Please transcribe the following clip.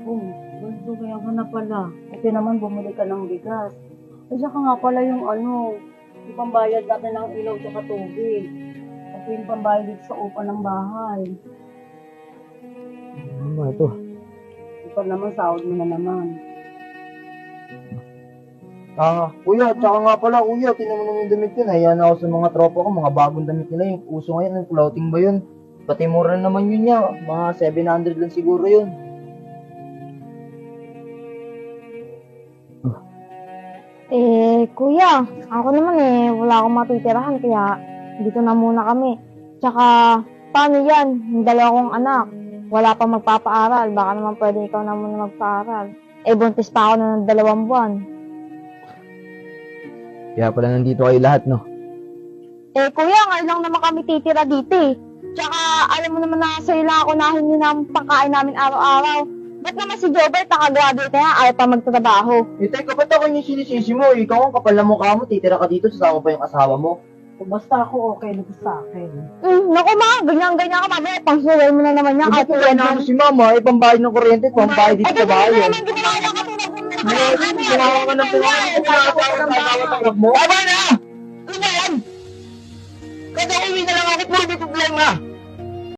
Oh, ganito kaya ka na pala. Kasi naman bumili ka ng bigas. Kasi ka nga pala yung yung pambayad natin ng ilaw sa tubig. Kasi yung pambayad dito sa upa ng bahay. Ano ba ito? Ito naman, sahod mo na naman. Kuya, tsaka nga pala, kuya, tinan mo naman yung damit yun. Ayan ako sa mga tropa ko, mga bagong damit nila. Yung uso ngayon, yung clothing ba yun? Pati mura naman yun niya. Mga 700 lang siguro yun. Kuya, ako naman wala akong matitirahan kaya dito na muna kami. Tsaka, paano yan? Yung dalawa kong anak, wala pa magpapaaral. Baka naman pwede ikaw na muna magpaaral. Buntis pa ako na ng 2 buwan. Kaya pala nandito kayo lahat, no? Kuya, ngayon lang naman kami titira dito Tsaka, alam mo naman na sa'yo lang ako nahingi ng pangkain namin araw-araw. Ba't naman si Jobert nakagraduate kaya ayaw pa magtatrabaho? Teka, ba't ako yung sinisisi mo? Ikaw ang kapal na mukha mo, titira ka dito, sasama pa yung asawa mo. Kung basta ako okay na sa akin. Naku ma, ganyan-ganyan ka mamaya. Pangsulay mo na naman yan. Bakit kailangan mo si mama? Pambayad ng kuryente, pambayad dito sa bahay. Naman ginawa ka katulad mo na Ginawa ka ng pinag-aawat mo. Tama na! Ano ba yan? Kada uwi na lang ako, puro may problema.